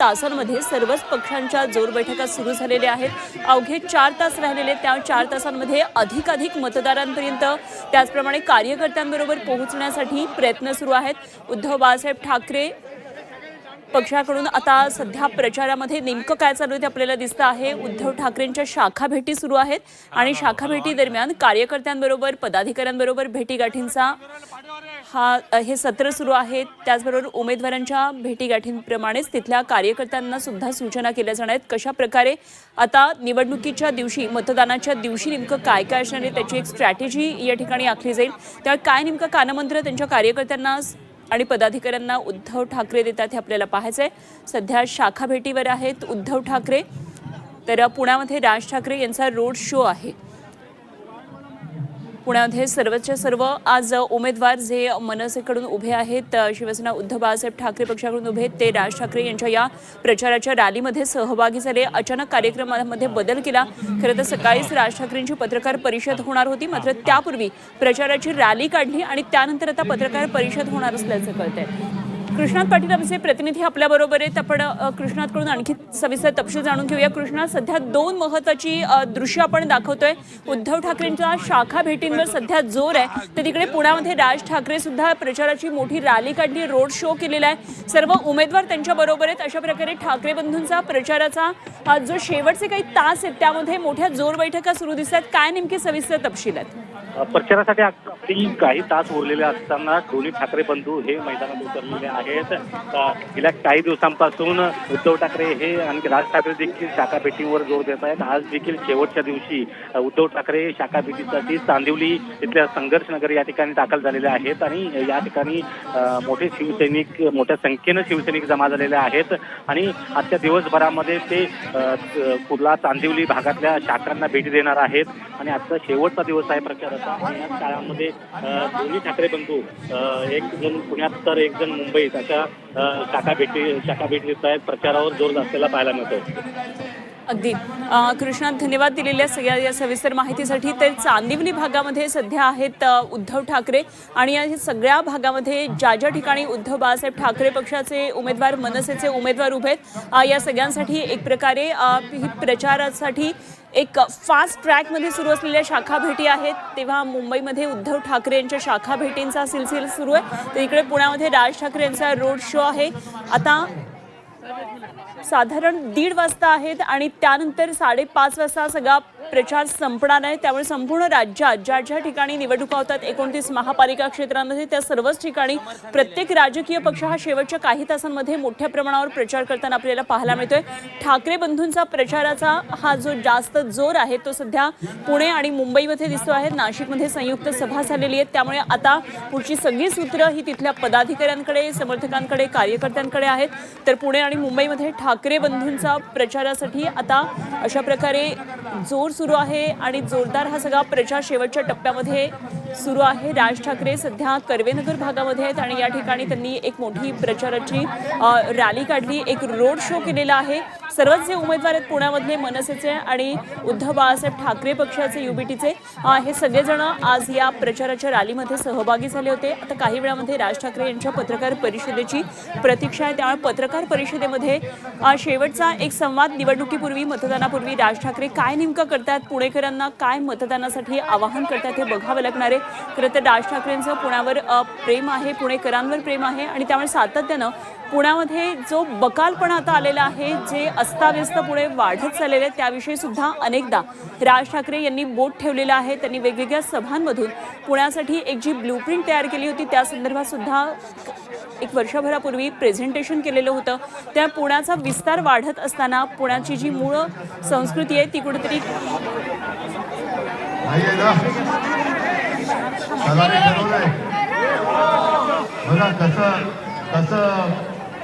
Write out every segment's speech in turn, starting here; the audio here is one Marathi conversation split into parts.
तासांमध्ये सर्वच पक्षांच्या जोर बैठका सुरू झालेल्या आहेत। अवघे 4 तास राहिलेले, त्या 4 तासांमध्ये अधिकाधिक मतदारांपर्यंत त्याचप्रमाणे कार्यकर्त्यांबरोबर पोहोचण्यासाठी प्रयत्न सुरू आहेत। उद्धव बाळासाहेब ठाकरे पक्षाकडून आता सध्या प्रचारामध्ये नेमकं काय चालू आहे ते आपल्याला दिसतं आहे। उद्धव ठाकरेंच्या शाखा भेटी सुरू आहेत आणि शाखा भेटी दरम्यान कार्यकर्त्यांबरोबर पदाधिकाऱ्यांबरोबर भेटीगाठींचा हे सत्र सुरू आहे। त्याचबरोबर उमेदवारांच्या भेटीगाठींप्रमाणेच तिथल्या कार्यकर्त्यांना सुद्धा सूचना केल्या जाणार आहेत। कशा प्रकारे आता निवडणुकीच्या दिवशी मतदानाच्या दिवशी नेमकं काय काय असणार आहे त्याची एक स्ट्रॅटेजी या ठिकाणी आखली जाईल। त्यामुळे काय नेमकं कानमंत्र त्यांच्या कार्यकर्त्यांना आणि पदाधिकाऱ्यांना उद्धव ठाकरे देतात हे आपल्याला पाहायचंय। सध्या शाखा भेटीवर आहेत उद्धव ठाकरे, तर पुण्यामध्ये राज ठाकरे यांचा रोड शो आहे। पुण्यामध्ये सर्वच्या सर्व आज उमेदवार जे मनसेकडून उभे आहेत, शिवसेना उद्धव बाळासाहेब ठाकरे पक्षाकडून उभे आहेत, ते राज ठाकरे यांच्या या प्रचाराच्या रॅलीमध्ये सहभागी झाले। अचानक कार्यक्रमामध्ये बदल केला। खरं तर सकाळीच राज ठाकरेंची पत्रकार परिषद होणार होती, मात्र त्यापूर्वी प्रचाराची रॅली काढली आणि त्यानंतर आता पत्रकार परिषद होणार असल्याचं कळतंय। कृष्णात पाटील आमचे प्रतिनिधी आपल्याबरोबर आहेत। आपण कृष्णातकडून आणखी सविस्तर तपशील जाणून घेऊया। कृष्णात, सध्या 2 महत्त्वाची दृश्य आपण दाखवतोय। उद्धव ठाकरेंच्या शाखा भेटींवर सध्या जोर आहे, तर तिकडे पुण्यामध्ये राज ठाकरे सुद्धा प्रचाराची मोठी रॅली काढली, रोड शो केलेला आहे। सर्व उमेदवार त्यांच्या बरोबर आहेत। अशा प्रकारे ठाकरे बंधूंचा प्रचाराचा जो शेवटचे काही तास आहेत त्यामध्ये मोठ्या जोर बैठका सुरू दिसतात। काय नेमके सविस्तर तपशील आहेत? प्रचारासाठी अगदी काही तास उरलेले असताना दोन्ही ठाकरे बंधू हे मैदानात उतरलेले आहेत। गेल्या काही दिवसांपासून उद्धव ठाकरे हे आणि राज ठाकरे देखील शाखा भेटीवर जोर देत आहेत। आज देखील शेवटच्या दिवशी उद्धव ठाकरे शाखा भेटीसाठी चांदिवली इथल्या संघर्ष नगर या ठिकाणी दाखल झालेले आहेत आणि या ठिकाणी मोठ्या संख्येनं शिवसैनिक जमा झालेले आहेत आणि आजच्या दिवसभरामध्ये ते कुर्ला चांदिवली भागातल्या शाखांना भेटी देणार आहेत आणि आजचा शेवटचा दिवस आहे प्रचाराचा। याच काळामध्ये दोन्ही ठाकरे बंधू, एक जण पुण्यात तर एक जण मुंबईत, अशा शाखा भेटी देत आहेत। प्रचारावर जोर असलेला पाहायला मिळतो। अगदी कृष्णात, धन्यवाद दिलेल्या सगळ्या या सविस्तर माहितीसाठी। तर चांदिवली भागामध्ये सध्या आहेत उद्धव ठाकरे आणि या सगळ्या भागामध्ये ज्या ज्या ठिकाणी उद्धव बाळासाहेब ठाकरे पक्षाचे उमेदवार, मनसेचे उमेदवार उभे आहेत, या सगळ्यांसाठी एक प्रकारे ही प्रचारासाठी एक फास्ट ट्रॅकमध्ये सुरू असलेल्या शाखा भेटी आहेत। तेव्हा मुंबईमध्ये उद्धव ठाकरे यांच्या शाखा भेटींचा सिलसिला सुरू आहे, तर इकडे पुण्यामध्ये राज ठाकरे यांचा रोड शो आहे। आता साधारण 1:30 वाजता आहेत आणि त्यानंतर 5:30 वाजता सगळा प्रचार संपणार आहे। त्यामुळे संपूर्ण राज्यात ज्या ज्या ठिकाणी निवडणुका होतात 29 महापालिका क्षेत्रांमध्ये, त्या सर्वच ठिकाणी प्रत्येक राजकीय पक्ष हा शेवटच्या काही तासांमध्ये मोठ्या प्रमाणावर प्रचार करताना आपल्याला पाहायला मिळतोय। ठाकरे बंधूंचा प्रचाराचा हा जो जास्त जोर आहे तो सध्या पुणे आणि मुंबईमध्ये दिसतो आहे। नाशिकमध्ये संयुक्त सभा झालेली आहे, त्यामुळे आता पुढची सगळी सूत्र ही तिथल्या पदाधिकाऱ्यांकडे, समर्थकांकडे, कार्यकर्त्यांकडे आहेत। तर पुणे आणि मुंबईमध्ये ठाकरे बंधूंचा प्रचारासाठी आता अशा प्रकारे जोर सुरू आहे आणि जोरदार हा सगळा प्रचार शेवटच्या टप्प्यामध्ये सुरू आहे। राज ठाकरे सध्या कर्वेनगर भागामध्ये आहेत आणि या ठिकाणी त्यांनी एक मोठी प्रचाराची रॅली काढली, एक रोड शो केलेला आहे। सर्वच जे उमेदवार आहेत पुण्यामधले मनसेचे आणि उद्धव बाळासाहेब ठाकरे पक्षाचे युबीटीचे, हे सगळेजण आज या प्रचाराच्या रॅलीमध्ये सहभागी झाले होते। आता काही वेळामध्ये राज ठाकरे यांच्या पत्रकार परिषदेची प्रतीक्षा आहे, त्यामुळे पत्रकार परिषदेमध्ये शेवटचा एक संवाद निवडणुकीपूर्वी, मतदानापूर्वी राज ठाकरे काय नेमकं करतात, पुणेकरांना काय मतदानासाठी आवाहन करतात हे बघावं लागणार आहे। खरं तर राज ठाकरेंचं पुण्यावर प्रेम आहे, पुणेकरांवर प्रेम आहे आणि त्यामुळे सातत्यानं पुण्यामध्ये जो बकालपणा आता आलेला आहे, जे अस्ताव्यस्त पुणे वाढत चाललेले आहे, त्याविषयी सुद्धा अनेकदा राज ठाकरे यांनी बोट ठेवलेलं आहे। त्यांनी वेगवेगळ्या सभांमधून पुण्यासाठी एक जी ब्लूप्रिंट तयार केली होती त्या संदर्भात सुद्धा एक वर्षभरापूर्वी प्रेझेंटेशन केलेलं होतं। त्या पुण्याचा विस्तार वाढत असताना पुण्याची जी मूळ संस्कृती आहे ती कुठेतरी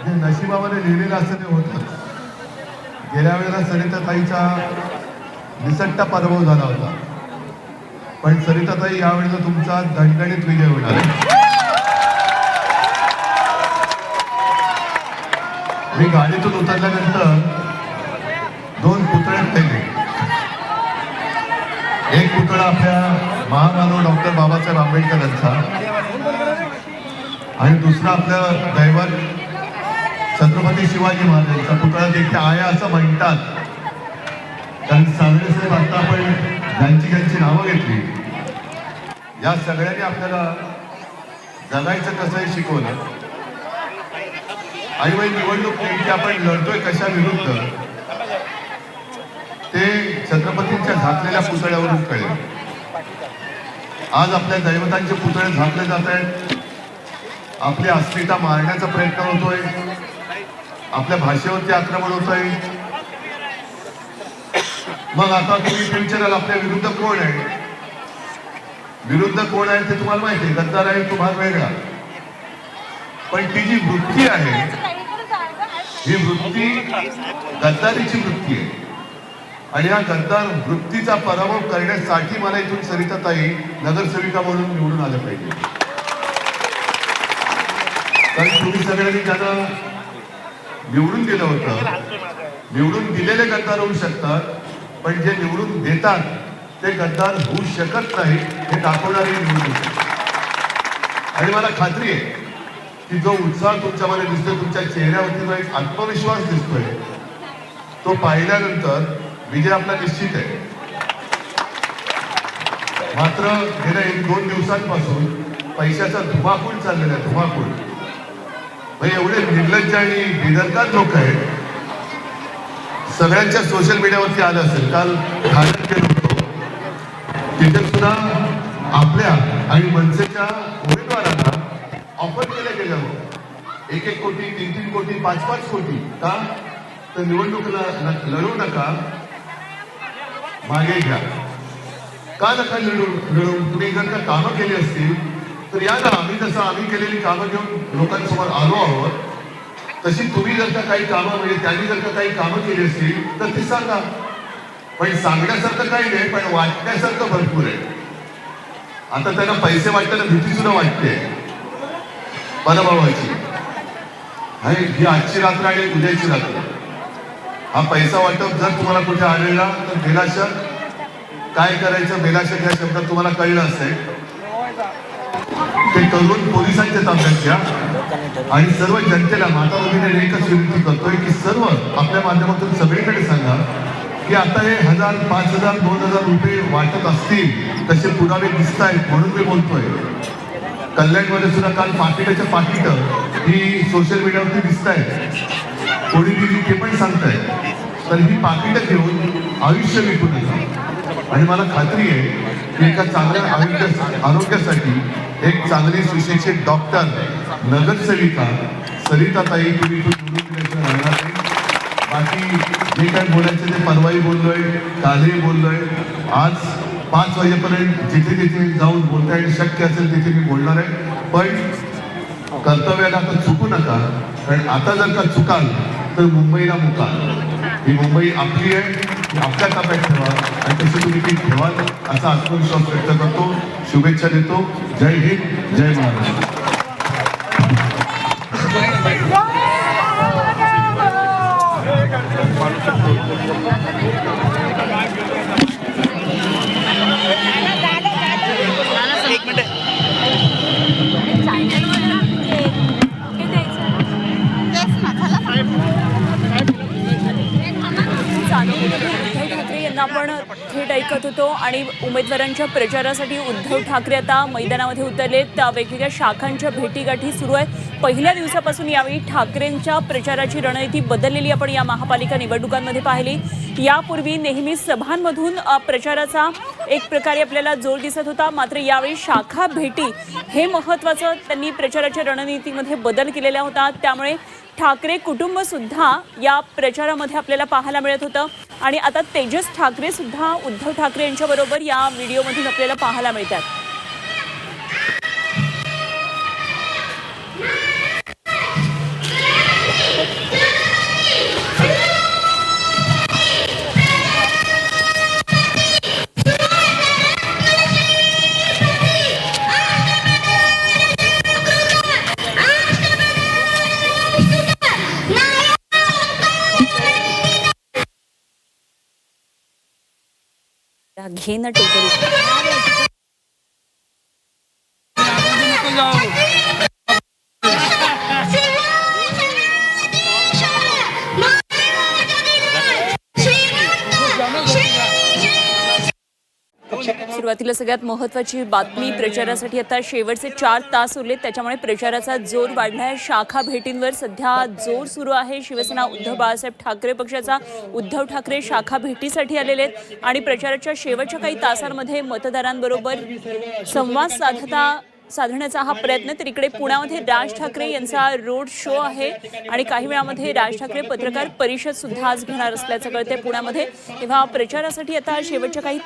जे नशिबामध्ये लिहिलेलं असं ते होतं। गेल्या वेळेला सरिताताईचा निसट्टा पराभव झाला होता, पण सरिताताई यावेळेला तुमचा दणदणीत विजय होणार आहे। मी गाडीतून उतरल्यानंतर 2 पुतळे ठेवले। एक पुतळा आपल्या महामानव डॉक्टर बाबासाहेब आंबेडकर यांचा आणि दुसरा आपल्या दैवत छत्रपती शिवाजी महाराजांचा पुतळा देखील आहे असं म्हणतात. कारण सांगणे साहेब आता आपण ज्यांची नावं घेतली या सगळ्यांनी आपल्याला जगायचं कसं हे शिकवलं. आणि मग निवडणूक नेमकी आपण लढतोय कशा विरुद्ध ते छत्रपतींच्या झाकलेल्या पुतळ्यावरून कळेल. आज आपल्या दैवतांचे पुतळे झाकले जात आहेत. आपली अस्मिता मारण्याचा प्रयत्न होतोय. आपल्या भाषेवरती आक्रमण होत आहे. मग आता तुम्ही विचाराल आपल्या विरुद्ध कोण आहे. विरुद्ध कोण आहे ते तुम्हाला माहिती आहे. गद्दार आहे तो भाग वेगळा. पण ती जी वृत्ती आहे ही वृत्ती गद्दारीची वृत्ती आहे. आणि या गद्दार वृत्तीचा पराभव करण्यासाठी मला इथून सरिताताई नगरसेविका म्हणून निवडून आलं पाहिजे. कारण तुम्ही सगळ्यांनी ज्यांना निवडून दिलं होतं निवडून दिलेले गद्दार होऊ शकतात. पण जे निवडून देतात ते गद्दार होऊ शकत नाही हे दाखवणारी निवडणूक. आणि मला खात्री आहे की जो उत्साह तुमच्यामध्ये दिसतोय तुमच्या चेहऱ्यावरती जो एक आत्मविश्वास दिसतोय तो पाहिल्यानंतर विजय आपला निश्चित आहे. मात्र गेल्या 1-2 दिवसांपासून पैशाचा धुमाकूळ चाललेला आहे. धुमाकूळ म्हणजे एवढे निर्लज्ज आणि बेदरकार लोक आहेत. सगळ्यांच्या सोशल मीडियावरती आलं असेल. काल ठाण्यात गेलो होतो तिथे सुद्धा आपल्या आणि मनसेच्या उमेदवारांना ऑफर केल्या गेल्या होत्या. 1-1 कोटी 3-3 कोटी 5-5 कोटी. का तर निवडणुकीला लढू नका मागे घ्या. का नका लढून तुम्ही जर का कामं केली असतील तर या ना. आम्ही केलेली कामं घेऊन लोकांसमोर आलो आहोत. तशी तुम्ही जर का काही कामं म्हणजे त्यांनी जर का काही कामं केली असतील तर ती सांगा. पण सांगण्यासारखं काही नाही पण वाटण्यासारखं भरपूर आहे. आता त्यांना पैसे वाटताना भीती सुद्धा वाटते पराभवाची. ही आजची रात्र आणि उद्याची रात्र. हा पैसा वाटप जर तुम्हाला कुठे आलेला तर बेलाशक काय करायचं बेलाशक या शब्दात तुम्हाला कळलं असेल. ते करून पोलिसांच्या ताब्यात घ्या. आणि सर्व जनतेला माता भगिनीने एकच विनंती करतोय की सर्व आपल्या माध्यमातून सगळीकडे सांगा की आता हे 1000, 5000, 2000 रुपये वाटत असतील तसे पुरावे दिसत आहेत म्हणून मी बोलतोय. कल्याणमध्ये सुद्धा काल पाकिटाच्या पाकिटं ही सोशल मीडियावरती दिसत आहेत. कोणी दिली ते पण सांगताय. तर ही पाकिटं घेऊन आयुष्य विकू नका. आणि मला खात्री आहे की एका चांगल्या आरोग्यासाठी एक चांगली सुशिक्षित डॉक्टर नगरसेविका सरिताताई तुम्ही निवडून दिल्याशिवाय राहणार नाही. बाकी जे काय बोलायचं ते परवाही बोललोय कालही बोललोय. आज 5 वाजेपर्यंत जिथे जिथे जाऊन बोलता येईल शक्य असेल तिथे मी बोलणार आहे. पण कर्तव्याला आता चुकू नका. कारण आता जर का चुकाल तर मुंबईला मुकाल. ही मुंबई आपली आहे. आपल्या ताब्यात ठेवा आणि तशी तुम्ही ती ठेवाल असा आत्मविश्वास व्यक्त करतो. शुभेच्छा देतो. जय हिंद जय महाराष्ट्र. उद्धव ठाकरे यांना आपण थेट ऐकत होतो. आणि उमेदवारांच्या प्रचारासाठी उद्धव ठाकरे आता मैदानामध्ये उतरलेत. वेगवेगळ्या शाखांच्या भेटीगाठी सुरू आहेत. पहिल्या दिवसापासून यावेळी ठाकरेंच्या प्रचाराची रणनीती बदललेली आपण या महापालिका निवडणुकांमध्ये पाहिली. यापूर्वी नेहमी सभांमधून प्रचाराचा एक प्रकारे आपल्याला जोर दिसत होता. मात्र यावेळी शाखा भेटी हे महत्त्वाचं त्यांनी प्रचाराच्या रणनीतीमध्ये बदल केलेला होता. त्यामुळे ठाकरे कुटुंब सुद्धा या प्रचारामध्ये आपल्याला पाहायला मिळत होतं. आणि आता तेजस ठाकरे सुद्धा उद्धव ठाकरे यांच्याबरोबर या व्हिडिओमधून आपल्याला पाहायला मिळतात. घेणं टेकडी सुरुवातीला सगळ्यात महत्त्वाची बातमी, प्रचारासाठी आता शेवटचे 4 तास उरलेत, त्याच्यामुळे प्रचाराचा जोर वाढलाय. शाखा भेटींवर सध्या जोर सुरू आहे. शिवसेना उद्धव बाळासाहेब ठाकरे पक्षाचा उद्धव ठाकरे शाखा भेटीसाठी आलेले आहेत आणि प्रचाराच्या शेवटच्या काही तासांमध्ये मतदारांबरोबर संवाद साधण्याचा हा प्रयत्न. तर इकडे पुण्यामध्ये राज ठाकरे यांचा रोड शो आहे आणि काही वेळामध्ये राज ठाकरे पत्रकार परिषद सुद्धा आज घेणार असल्याचं कळतंय पुण्यामध्ये. तेव्हा प्रचारासाठी आता शेवटच्या काही